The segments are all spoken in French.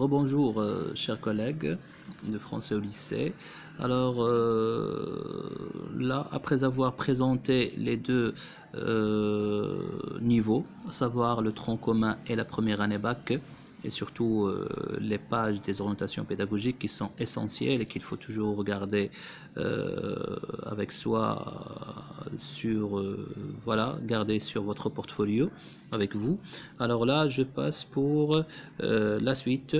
Rebonjour, chers collègues de français au lycée. Alors là, après avoir présenté les deux niveaux, à savoir le tronc commun et la première année bac, et surtout les pages des orientations pédagogiques qui sont essentielles et qu'il faut toujours regarder avec soi sur voilà, garder sur votre portfolio avec vous. Alors là, je passe pour la suite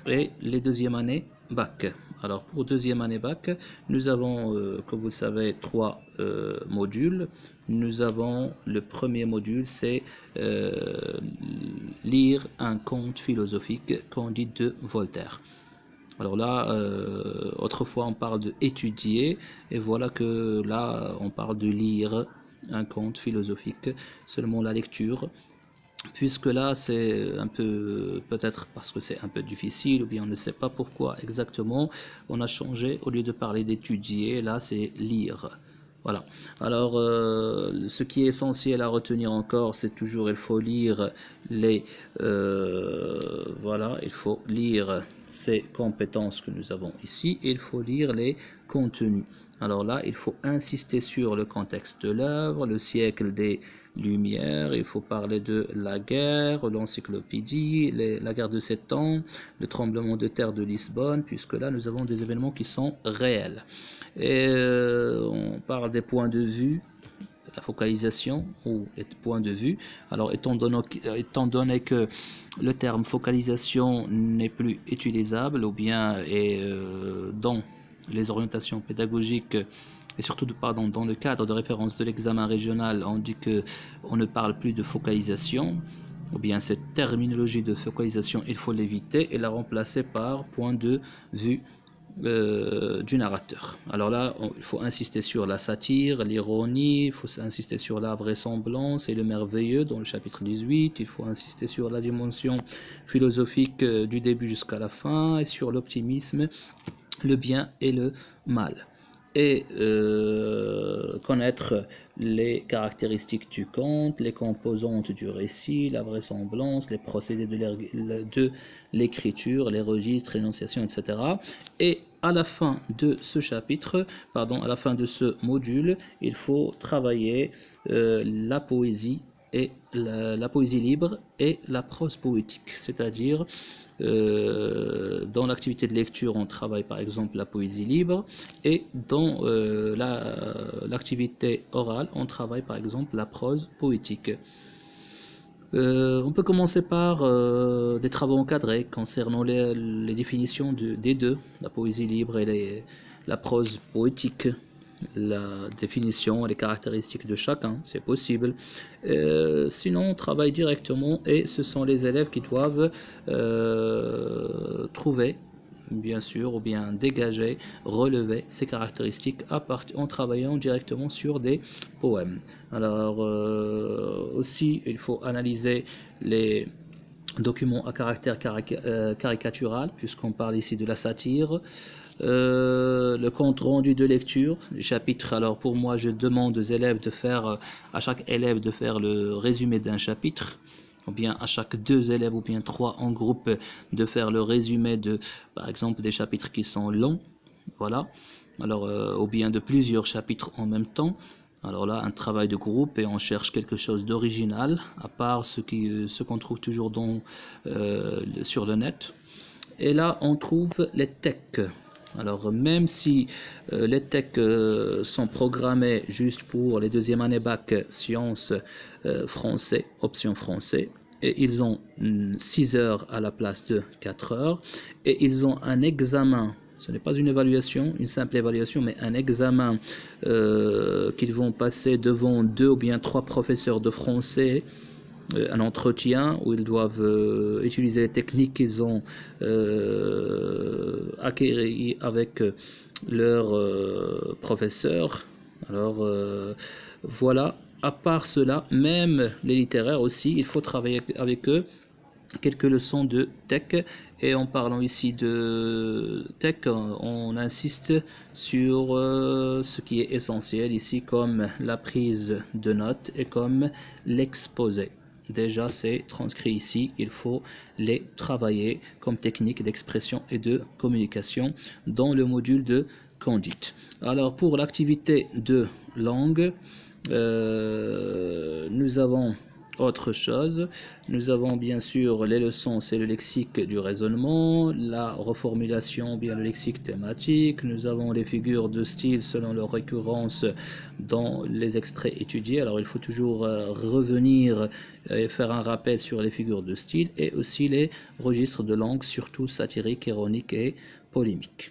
et les deuxièmes années bac. Alors pour deuxième année bac, nous avons, comme vous le savez, trois modules. Nous avons le premier module, c'est lire un conte philosophique, Candide de Voltaire. Alors là, autrefois on parle de étudier, et voilà que là on parle de lire un conte philosophique, seulement la lecture. Puisque là c'est un peu, peut-être parce que c'est un peu difficile ou bien on ne sait pas pourquoi exactement, on a changé, au lieu de parler d'étudier, là c'est lire. Voilà. Alors ce qui est essentiel à retenir encore, c'est toujours il faut lire les voilà, il faut lire ces compétences que nous avons ici et il faut lire les contenus. Alors là, il faut insister sur le contexte de l'œuvre, le siècle des Lumières, il faut parler de la guerre, l'encyclopédie, la guerre de 7 ans, le tremblement de terre de Lisbonne, puisque là nous avons des événements qui sont réels. Et on parle des points de vue, la focalisation ou les points de vue. Alors étant donné que le terme focalisation n'est plus utilisable ou bien est dans les orientations pédagogiques et surtout dans le cadre de référence de l'examen régional, on dit qu'on ne parle plus de focalisation, ou bien cette terminologie de focalisation, il faut l'éviter et la remplacer par point de vue du narrateur. Alors là, il faut insister sur la satire, l'ironie, il faut insister sur la vraisemblance et le merveilleux dans le chapitre 18, il faut insister sur la dimension philosophique du début jusqu'à la fin et sur l'optimisme, le bien et le mal. Et connaître les caractéristiques du conte, les composantes du récit, la vraisemblance, les procédés de l'écriture, les registres, l'énonciation, etc. Et à la fin de ce chapitre, pardon, à la fin de ce module, il faut travailler la poésie et la poésie libre et la prose poétique, c'est-à-dire dans l'activité de lecture, on travaille par exemple la poésie libre et dans l'activité orale, on travaille par exemple la prose poétique. On peut commencer par des travaux encadrés concernant les définitions des deux, la poésie libre et la prose poétique. La définition, les caractéristiques de chacun, c'est possible. Sinon, on travaille directement et ce sont les élèves qui doivent trouver, bien sûr, ou bien dégager, relever ces caractéristiques en travaillant directement sur des poèmes. Alors, aussi, il faut analyser les documents à caractère caricatural, puisqu'on parle ici de la satire. Le compte rendu de lecture du chapitre. Alors pour moi, je demande aux élèves de faire, à chaque élève de faire le résumé d'un chapitre, ou bien à chaque 2 élèves ou bien 3 en groupe de faire le résumé de, par exemple, des chapitres qui sont longs, voilà. Alors ou bien de plusieurs chapitres en même temps. Alors là, un travail de groupe et on cherche quelque chose d'original, à part ce qu'on trouve toujours sur le net. Et là, on trouve les textes. Alors même si les textes sont programmés juste pour les deuxièmes années bac sciences français, option français, et ils ont 6 heures à la place de 4 heures, et ils ont un examen, ce n'est pas une évaluation, une simple évaluation, mais un examen qu'ils vont passer devant 2 ou bien 3 professeurs de français, un entretien où ils doivent utiliser les techniques qu'ils ont acquises avec leurs professeurs. Alors voilà, à part cela, même les littéraires aussi, il faut travailler avec eux. Quelques leçons de tech, et en parlant ici de tech, on insiste sur ce qui est essentiel ici, comme la prise de notes et comme l'exposé. déjà c'est transcrit ici, il faut les travailler comme technique d'expression et de communication dans le module de conduite. Alors pour l'activité de langue, nous avons autre chose. Nous avons bien sûr les leçons, c'est le lexique du raisonnement, la reformulation, bien le lexique thématique. Nous avons les figures de style selon leur récurrence dans les extraits étudiés. Alors il faut toujours revenir et faire un rappel sur les figures de style et aussi les registres de langue, surtout satirique, ironique et polémique.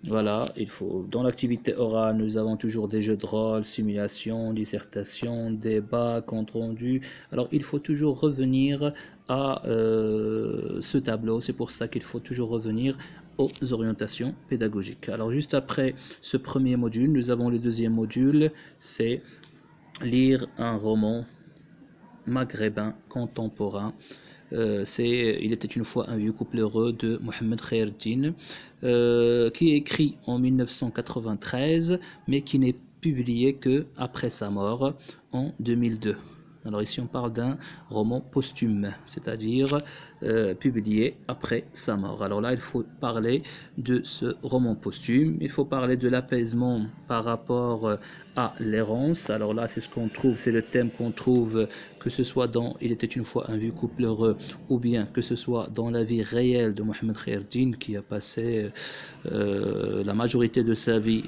Voilà, il faut. Dans l'activité orale, nous avons toujours des jeux de rôle, simulation, dissertation, débat, compte rendu. Alors, il faut toujours revenir à ce tableau. C'est pour ça qu'il faut toujours revenir aux orientations pédagogiques. Alors, juste après ce premier module, nous avons le deuxième module, c'est lire un roman maghrébin contemporain. Il était une fois un vieux couple heureux de Mohamed Khayreddine, qui est écrit en 1993, mais qui n'est publié que après sa mort en 2002. Alors ici on parle d'un roman posthume, c'est-à-dire publié après sa mort. Alors là il faut parler de ce roman posthume, il faut parler de l'apaisement par rapport à l'errance. Alors là c'est ce qu'on trouve, c'est le thème qu'on trouve que ce soit dans Il était une fois un vieux couple heureux ou bien que ce soit dans la vie réelle de Mohamed Khayreddine qui a passé la majorité de sa vie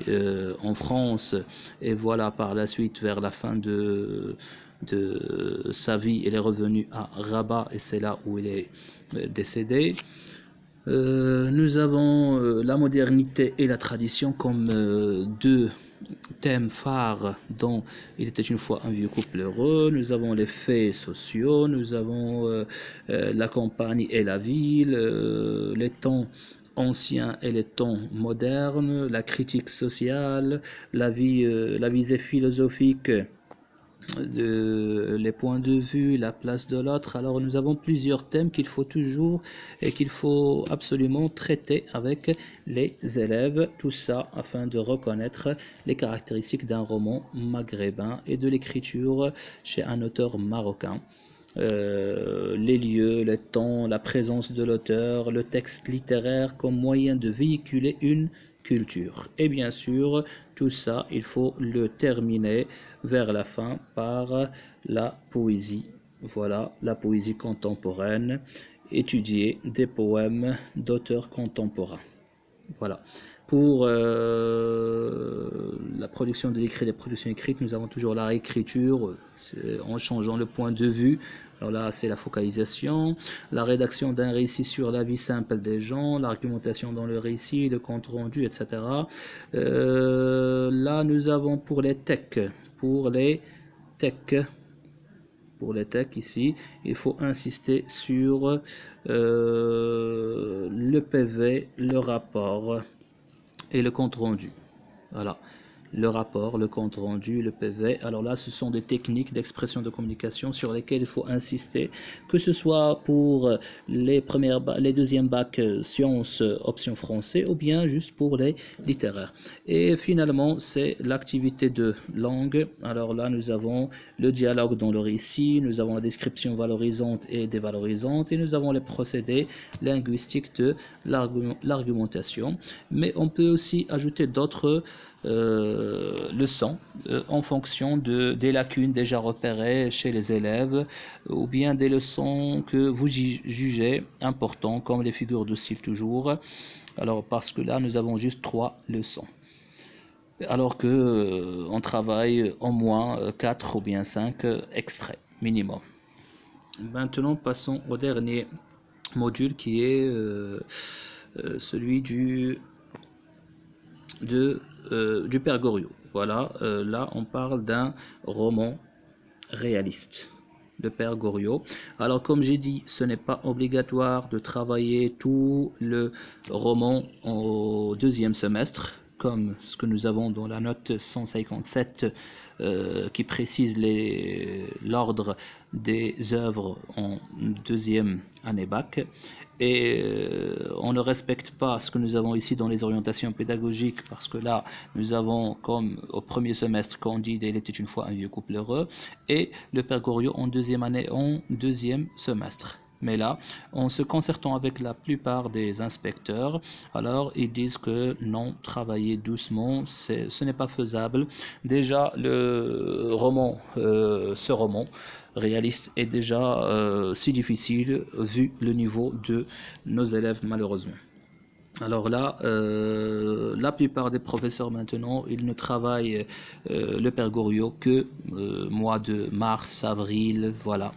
en France et voilà par la suite vers la fin de sa vie, il est revenu à Rabat et c'est là où il est décédé. Nous avons la modernité et la tradition comme deux thèmes phares dont Il était une fois un vieux couple heureux. Nous avons les faits sociaux, nous avons la campagne et la ville, les temps anciens et les temps modernes, la critique sociale, la visée philosophique, les points de vue, la place de l'autre. Alors nous avons plusieurs thèmes qu'il faut toujours et qu'il faut absolument traiter avec les élèves, tout ça afin de reconnaître les caractéristiques d'un roman maghrébin et de l'écriture chez un auteur marocain. Les lieux, les temps, la présence de l'auteur, le texte littéraire comme moyen de véhiculer une culture. Et bien sûr, tout ça, il faut le terminer vers la fin par la poésie. Voilà, la poésie contemporaine, étudier des poèmes d'auteurs contemporains. Voilà. Pour la production de l'écrit, les productions écrites, nous avons toujours la réécriture en changeant le point de vue. Alors là, c'est la focalisation, la rédaction d'un récit sur la vie simple des gens, l'argumentation dans le récit, le compte rendu, etc. Là, nous avons pour les techs, ici, il faut insister sur le PV, le rapport et le compte rendu. Voilà. Le rapport, le compte rendu, le PV. Alors là, ce sont des techniques d'expression de communication sur lesquelles il faut insister, que ce soit pour les deuxièmes bacs sciences option français ou bien juste pour les littéraires. Et finalement, c'est l'activité de langue. Alors là, nous avons le dialogue dans le récit, nous avons la description valorisante et dévalorisante et nous avons les procédés linguistiques de l'argumentation. Mais on peut aussi ajouter d'autres leçons en fonction des lacunes déjà repérées chez les élèves ou bien des leçons que vous jugez importantes comme les figures de style toujours. Alors parce que là nous avons juste 3 leçons alors que on travaille au moins 4 ou bien 5 extraits minimum. Maintenant passons au dernier module qui est celui du Père Goriot. Voilà, là on parle d'un roman réaliste, le Père Goriot. Alors comme j'ai dit, ce n'est pas obligatoire de travailler tout le roman au deuxième semestre. comme ce que nous avons dans la note 157 qui précise l'ordre des œuvres en deuxième année bac. Et on ne respecte pas ce que nous avons ici dans les orientations pédagogiques, parce que là nous avons comme au premier semestre Candide et Il était une fois un vieux couple heureux, et le Père Goriot en deuxième année, en deuxième semestre. Mais là, en se concertant avec la plupart des inspecteurs, alors ils disent que non, travailler doucement, ce n'est pas faisable. Déjà, le roman, ce roman réaliste est déjà si difficile vu le niveau de nos élèves malheureusement. Alors là, la plupart des professeurs maintenant, ils ne travaillent le Père Goriot que mois de mars, avril, voilà.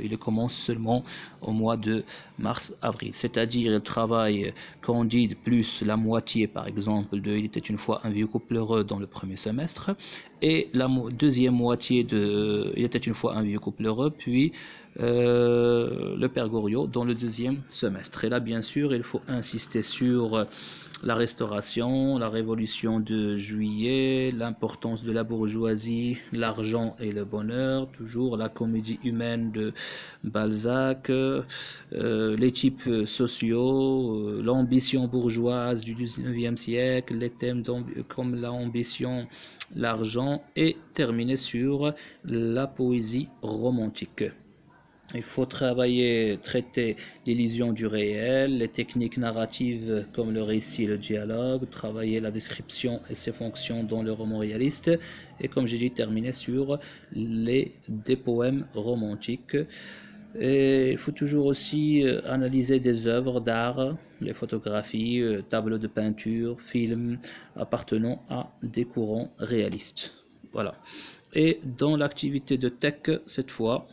Il commence seulement au mois de mars-avril, c'est-à-dire il travaille Candide plus la moitié par exemple de Il était une fois un vieux couple heureux dans le premier semestre, et la deuxième moitié de Il était une fois un vieux couple heureux, puis le Père Goriot dans le deuxième semestre. Et là bien sûr il faut insister sur la Restauration, la Révolution de Juillet, l'importance de la bourgeoisie, l'argent et le bonheur, toujours la comédie humaine de Balzac, les types sociaux, l'ambition bourgeoise du 19e siècle, les thèmes comme l'ambition, l'argent, et terminer sur la poésie romantique. Il faut traiter l'illusion du réel, les techniques narratives comme le récit et le dialogue, travailler la description et ses fonctions dans le roman réaliste, et comme j'ai dit, terminer sur des poèmes romantiques. Et il faut toujours aussi analyser des œuvres d'art, les photographies, tableaux de peinture, films appartenant à des courants réalistes. Voilà. Et dans l'activité de tech, cette fois,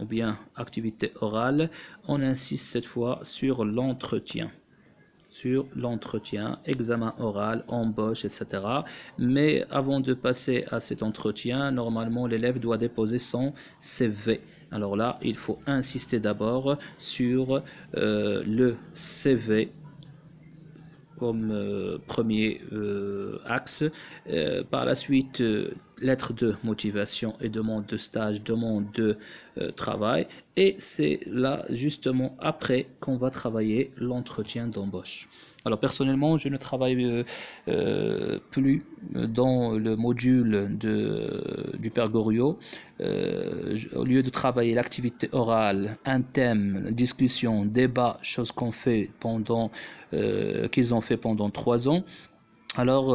ou bien activité orale, on insiste cette fois sur l'entretien. Examen oral, embauche, etc. Mais avant de passer à cet entretien, normalement l'élève doit déposer son CV. Alors là, il faut insister d'abord sur le CV comme premier axe. Par la suite, lettre de motivation et demande de stage, demande de travail. Et c'est là justement après qu'on va travailler l'entretien d'embauche. Alors personnellement, je ne travaille plus dans le module du Père Goriot. Au lieu de travailler l'activité orale, un thème, discussion, débat, chose qu'ils ont fait pendant 3 ans. Alors,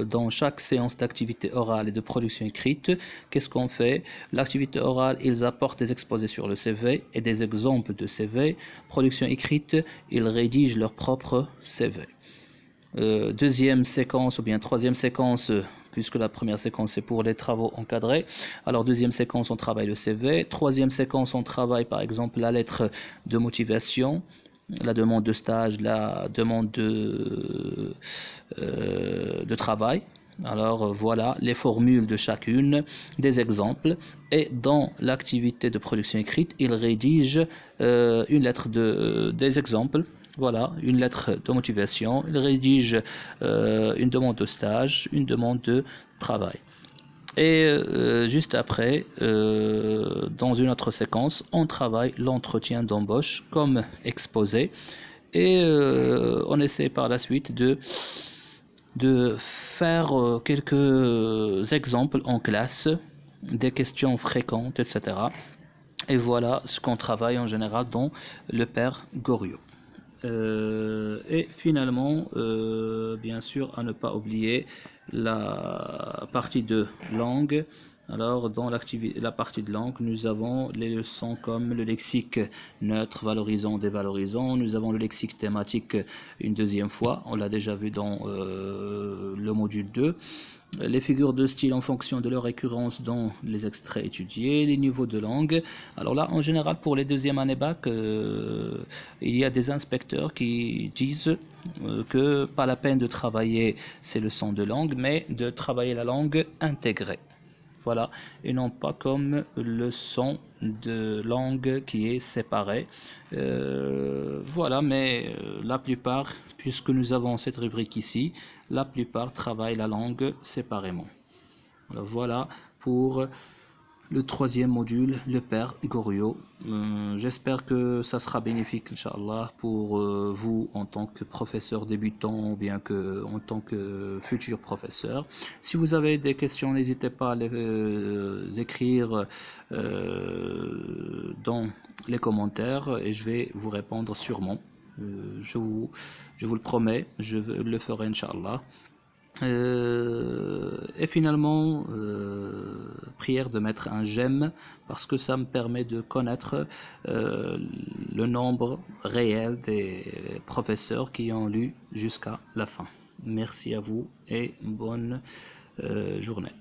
dans chaque séance d'activité orale et de production écrite, qu'est-ce qu'on fait? L'activité orale, ils apportent des exposés sur le CV et des exemples de CV. Production écrite, ils rédigent leur propre CV. Deuxième séquence ou bien troisième séquence, puisque la première séquence c'est pour les travaux encadrés. Alors deuxième séquence, on travaille le CV. Troisième séquence, on travaille par exemple la lettre de motivation, la demande de stage, la demande de travail. Alors voilà les formules de chacune, des exemples, et dans l'activité de production écrite, il rédige une lettre des exemples. Voilà, une lettre de motivation, il rédige une demande de stage, une demande de travail. Et juste après, dans une autre séquence, on travaille l'entretien d'embauche comme exposé, et on essaie par la suite de faire quelques exemples en classe, des questions fréquentes, etc. Et voilà ce qu'on travaille en général dans le Père Goriot. Et finalement, bien sûr, à ne pas oublier la partie de langue. Alors, dans la partie de langue, nous avons les leçons comme le lexique neutre, valorisant, dévalorisant. Nous avons le lexique thématique une deuxième fois. On l'a déjà vu dans le module 2. Les figures de style en fonction de leur récurrence dans les extraits étudiés, les niveaux de langue. Alors là, en général, pour les deuxièmes années bac, il y a des inspecteurs qui disent que pas la peine de travailler ces leçons de langue, mais de travailler la langue intégrée. voilà, et non pas comme le son de langue qui est séparé. Voilà, mais la plupart, puisque nous avons cette rubrique ici, la plupart travaillent la langue séparément. Alors, voilà pour le troisième module, le père Goriot. J'espère que ça sera bénéfique, Inch'Allah, pour vous en tant que professeur débutant ou bien que en tant que futur professeur. Si vous avez des questions, n'hésitez pas à les écrire dans les commentaires et je vais vous répondre sûrement. Je vous le promets, je le ferai, Inch'Allah. Et finalement, prière de mettre un j'aime parce que ça me permet de connaître le nombre réel des professeurs qui ont lu jusqu'à la fin. Merci à vous et bonne journée.